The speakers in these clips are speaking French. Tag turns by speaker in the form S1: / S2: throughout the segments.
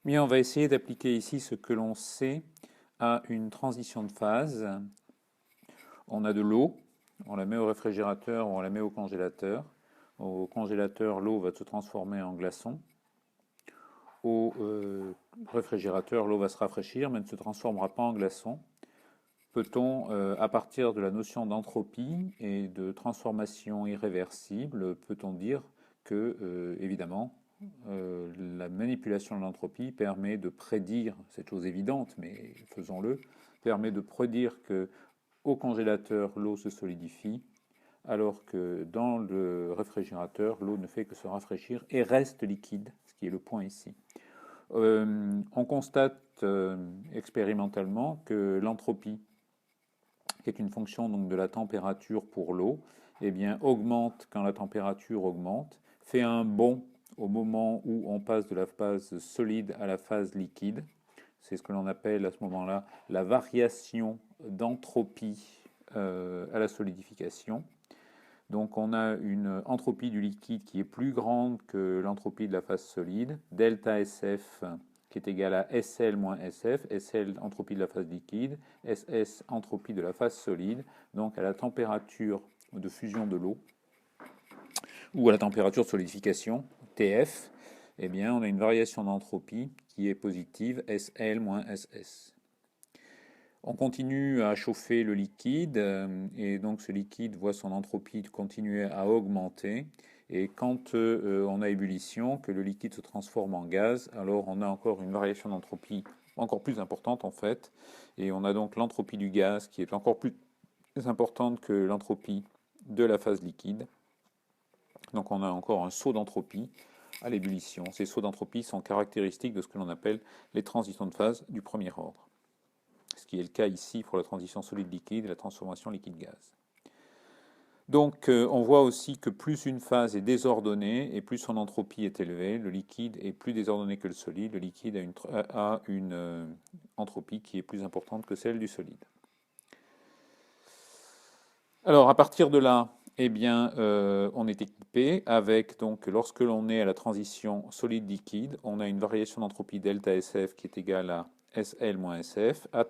S1: Bien, on va essayer d'appliquer ici ce que l'on sait à une transition de phase. On a de l'eau, on la met au réfrigérateur ou on la met au congélateur. Au congélateur, l'eau va se transformer en glaçon. Au réfrigérateur, l'eau va se rafraîchir mais ne se transformera pas en glaçon. Peut-on, à partir de la notion d'entropie et de transformation irréversible, peut-on dire que, évidemment, la manipulation de l'entropie permet de prédire, cette chose évidente, mais faisons-le, permet de prédire que au congélateur, l'eau se solidifie, alors que dans le réfrigérateur, l'eau ne fait que se rafraîchir et reste liquide, ce qui est le point ici. On constate expérimentalement que l'entropie, qui est une fonction donc de la température pour l'eau, eh bien, augmente quand la température augmente, fait un bond au moment où on passe de la phase solide à la phase liquide. C'est ce que l'on appelle à ce moment-là la variation d'entropie à la solidification. Donc on a une entropie du liquide qui est plus grande que l'entropie de la phase solide, delta SF qui est égal à SL moins SF, SL entropie de la phase liquide, SS entropie de la phase solide, donc à la température de fusion de l'eau, ou à la température de solidification, TF, eh bien on a une variation d'entropie qui est positive, SL moins SS. On continue à chauffer le liquide et donc ce liquide voit son entropie continuer à augmenter. Et quand on a ébullition, que le liquide se transforme en gaz, alors on a encore une variation d'entropie encore plus importante en fait. Et on a donc l'entropie du gaz qui est encore plus importante que l'entropie de la phase liquide. Donc on a encore un saut d'entropie à l'ébullition. Ces sauts d'entropie sont caractéristiques de ce que l'on appelle les transitions de phase du premier ordre, ce qui est le cas ici pour la transition solide-liquide et la transformation liquide-gaz. Donc on voit aussi que plus une phase est désordonnée et plus son entropie est élevée, le liquide est plus désordonné que le solide, le liquide a une entropie qui est plus importante que celle du solide. Alors à partir de là, eh bien, on est équipé avec, donc, lorsque l'on est à la transition solide-liquide, on a une variation d'entropie delta SF qui est égale à SL moins SF à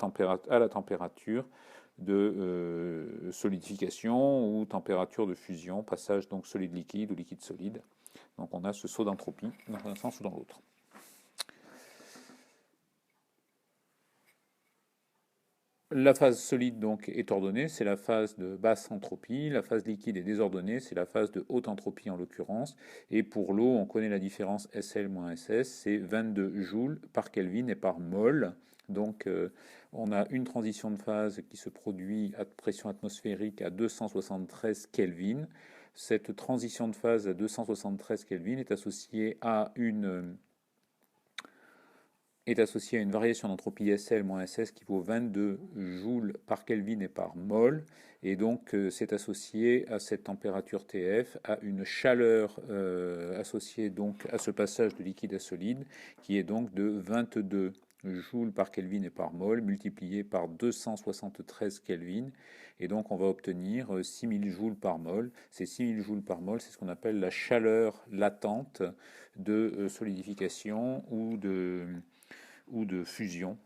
S1: la température de solidification ou température de fusion, passage donc solide-liquide ou liquide-solide. Donc on a ce saut d'entropie dans un sens ou dans l'autre. La phase solide donc est ordonnée, c'est la phase de basse entropie. La phase liquide est désordonnée, c'est la phase de haute entropie en l'occurrence. Et pour l'eau, on connaît la différence SL-SS, c'est 22 joules par Kelvin et par mol. Donc on a une transition de phase qui se produit à pression atmosphérique à 273 Kelvin. Cette transition de phase à 273 Kelvin est associée à une variation d'entropie SL moins SS qui vaut 22 joules par Kelvin et par mol. Et donc, c'est associé à cette température TF, à une chaleur associée donc à ce passage de liquide à solide, qui est donc de 22 joules par Kelvin et par mol, multiplié par 273 Kelvin. Et donc, on va obtenir 6000 joules par mol. Ces 6000 joules par mol, c'est ce qu'on appelle la chaleur latente de solidification ou de fusion.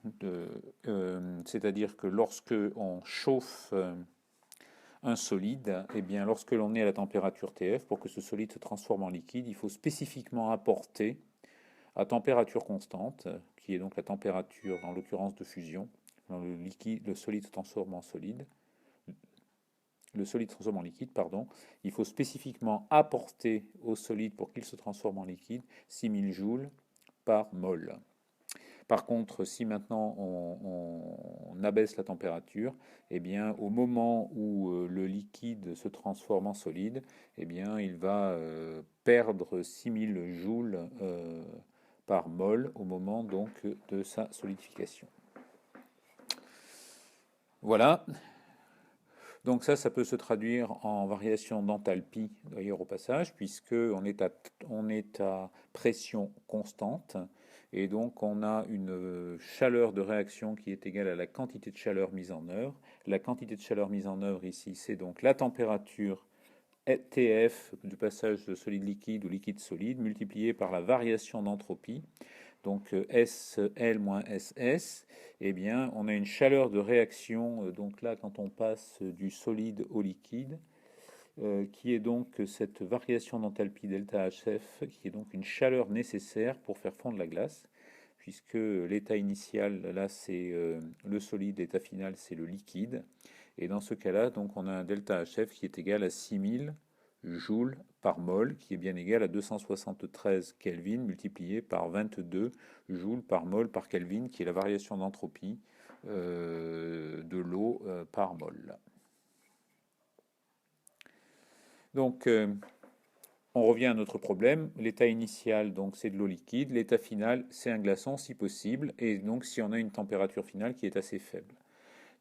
S1: C'est-à-dire que lorsque on chauffe un solide, eh bien, lorsque l'on est à la température TF, pour que ce solide se transforme en liquide, il faut spécifiquement apporter à température constante, qui est donc la température, en l'occurrence de fusion, le solide se transforme en solide, le solide se transforme en liquide, pardon, il faut spécifiquement apporter au solide pour qu'il se transforme en liquide 6000 joules par mol. Par contre, si maintenant on abaisse la température, eh bien, au moment où le liquide se transforme en solide, eh bien, il va perdre 6000 joules par mol au moment donc de sa solidification. Voilà. Donc ça peut se traduire en variation d'enthalpie d'ailleurs au passage, puisque on est à pression constante. Et donc on a une chaleur de réaction qui est égale à la quantité de chaleur mise en œuvre. La quantité de chaleur mise en œuvre ici, c'est donc la température TF du passage de solide-liquide ou liquide-solide multipliée par la variation d'entropie. donc SL moins SS, eh bien, on a une chaleur de réaction, donc là, quand on passe du solide au liquide, qui est donc cette variation d'enthalpie delta HF, qui est donc une chaleur nécessaire pour faire fondre la glace, puisque l'état initial, là, c'est le solide, l'état final, c'est le liquide. Et dans ce cas-là, donc, on a un delta HF qui est égal à 6000 joules par mol, qui est bien égal à 273 Kelvin multiplié par 22 joules par mol par Kelvin, qui est la variation d'entropie de l'eau par mol. Donc, on revient à notre problème. L'état initial, donc, c'est de l'eau liquide. L'état final, c'est un glaçon, si possible. Et donc, si on a une température finale qui est assez faible.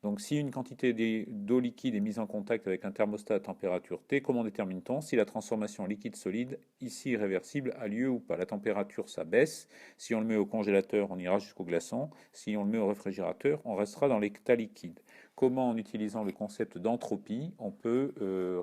S1: Donc, si une quantité d'eau liquide est mise en contact avec un thermostat à température T, comment détermine-t-on si la transformation liquide-solide, ici irréversible, a lieu ou pas? La température, ça baisse. Si on le met au congélateur, on ira jusqu'au glaçon. Si on le met au réfrigérateur, on restera dans l'état liquide. Comment, en utilisant le concept d'entropie, on peut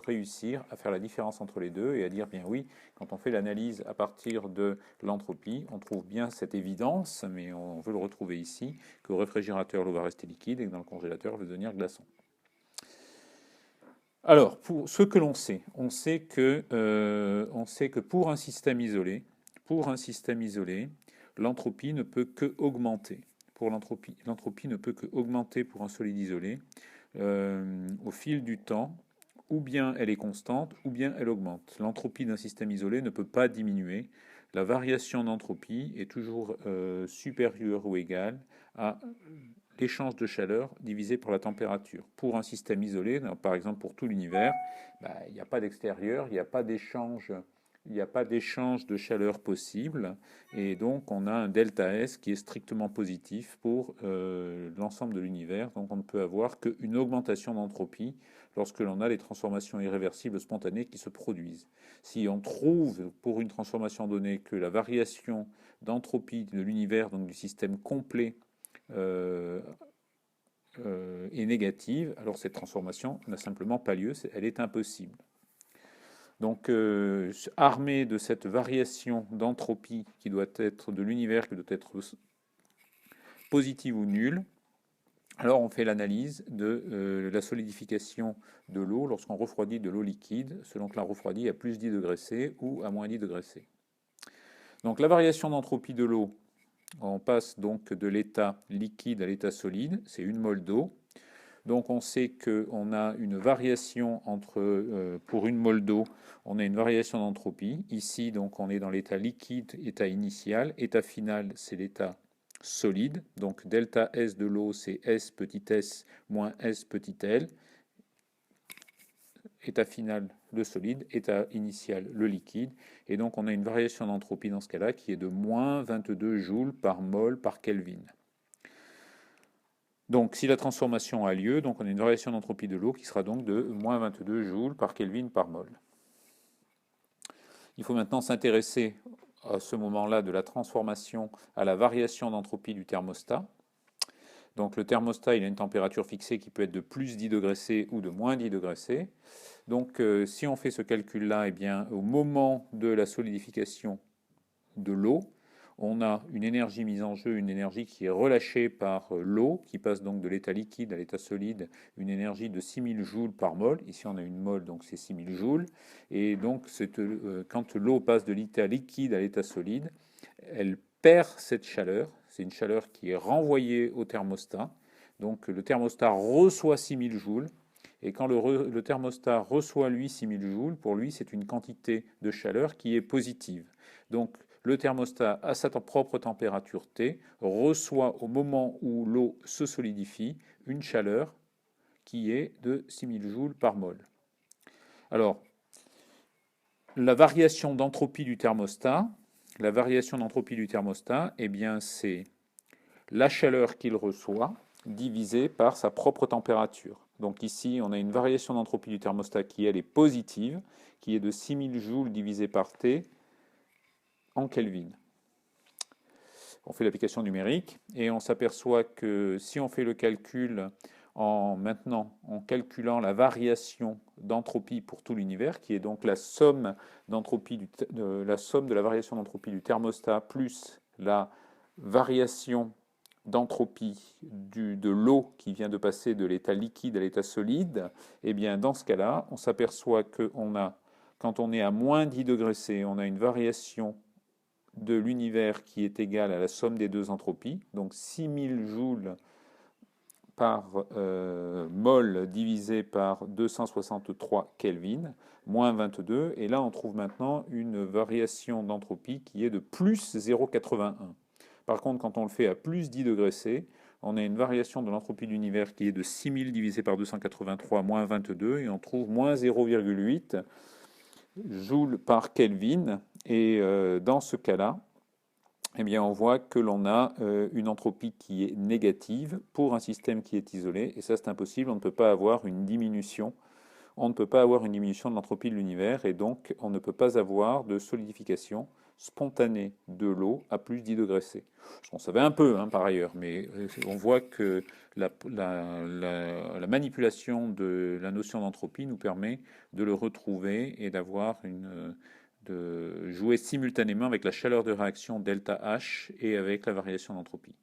S1: réussir à faire la différence entre les deux et à dire, bien oui, quand on fait l'analyse à partir de l'entropie, on trouve bien cette évidence, mais on veut le retrouver ici, qu'au réfrigérateur, l'eau va rester liquide et que dans le congélateur, elle va devenir glaçon. Alors, pour ce que l'on sait, on sait que pour un système isolé, l'entropie ne peut que augmenter. Pour l'entropie ne peut que augmenter pour un solide isolé au fil du temps. Ou bien elle est constante, ou bien elle augmente. L'entropie d'un système isolé ne peut pas diminuer. La variation d'entropie est toujours supérieure ou égale à l'échange de chaleur divisé par la température. Pour un système isolé, par exemple pour tout l'univers, il n'y a pas d'extérieur, il n'y a pas d'échange. Il n'y a pas d'échange de chaleur possible et donc on a un delta S qui est strictement positif pour l'ensemble de l'univers. Donc on ne peut avoir qu'une augmentation d'entropie lorsque l'on a les transformations irréversibles spontanées qui se produisent. Si on trouve pour une transformation donnée que la variation d'entropie de l'univers, donc du système complet, est négative, alors cette transformation n'a simplement pas lieu, elle est impossible. Donc, armé de cette variation d'entropie qui doit être de l'univers, qui doit être positive ou nulle, alors on fait l'analyse de la solidification de l'eau lorsqu'on refroidit de l'eau liquide, selon que la refroidit à plus 10 degrés C ou à moins 10 degrés C. Donc la variation d'entropie de l'eau, on passe donc de l'état liquide à l'état solide, c'est 1 mol d'eau. Donc on sait qu'on a une variation entre, pour 1 mol d'eau, on a une variation d'entropie. Ici, donc on est dans l'état liquide, état initial. État final, c'est l'état solide. Donc delta S de l'eau, c'est S petit s moins S petit l. État final, le solide. État initial, le liquide. Et donc on a une variation d'entropie dans ce cas-là qui est de moins 22 joules par mol par Kelvin. Donc, si la transformation a lieu, donc on a une variation d'entropie de l'eau qui sera donc de moins 22 joules par Kelvin par mol. Il faut maintenant s'intéresser à ce moment-là de la transformation à la variation d'entropie du thermostat. Donc le thermostat, il a une température fixée qui peut être de plus 10 degrés C ou de moins 10 degrés C. Donc si on fait ce calcul-là, eh bien, au moment de la solidification de l'eau, on a une énergie mise en jeu, une énergie qui est relâchée par l'eau, qui passe donc de l'état liquide à l'état solide, une énergie de 6000 joules par mol. Ici, on a une mol, donc c'est 6000 joules. Et donc, quand l'eau passe de l'état liquide à l'état solide, elle perd cette chaleur. C'est une chaleur qui est renvoyée au thermostat. Donc, le thermostat reçoit 6000 joules. Et quand le thermostat reçoit, lui, 6000 joules, pour lui, c'est une quantité de chaleur qui est positive. Donc, le thermostat, à sa propre température T, reçoit au moment où l'eau se solidifie une chaleur qui est de 6000 joules par mol. Alors, la variation d'entropie du thermostat, eh bien, c'est la chaleur qu'il reçoit divisée par sa propre température. Donc ici, on a une variation d'entropie du thermostat qui, elle, est positive, qui est de 6000 joules divisé par T en Kelvin. On fait l'application numérique et on s'aperçoit que si on fait le calcul en calculant la variation d'entropie pour tout l'univers, qui est donc la somme de la variation d'entropie du thermostat plus la variation d'entropie de l'eau qui vient de passer de l'état liquide à l'état solide, eh bien dans ce cas-là, on s'aperçoit que quand on est à moins 10 degrés C, on a une variation de l'univers qui est égale à la somme des deux entropies, donc 6000 joules par mol divisé par 263 Kelvin, moins 22, et là on trouve maintenant une variation d'entropie qui est de plus 0,81. Par contre, quand on le fait à plus 10 degrés C, on a une variation de l'entropie de l'univers qui est de 6000 divisé par 283 moins 22, et on trouve moins 0,8 joules par Kelvin, et dans ce cas-là, eh bien, on voit que l'on a une entropie qui est négative pour un système qui est isolé, et ça c'est impossible, on ne peut pas avoir une diminution, de l'entropie de l'univers, et donc on ne peut pas avoir de solidification spontanée de l'eau à plus 10 degrés C. On savait un peu par ailleurs, mais on voit que la manipulation de la notion d'entropie nous permet de le retrouver et de jouer simultanément avec la chaleur de réaction delta H et avec la variation d'entropie.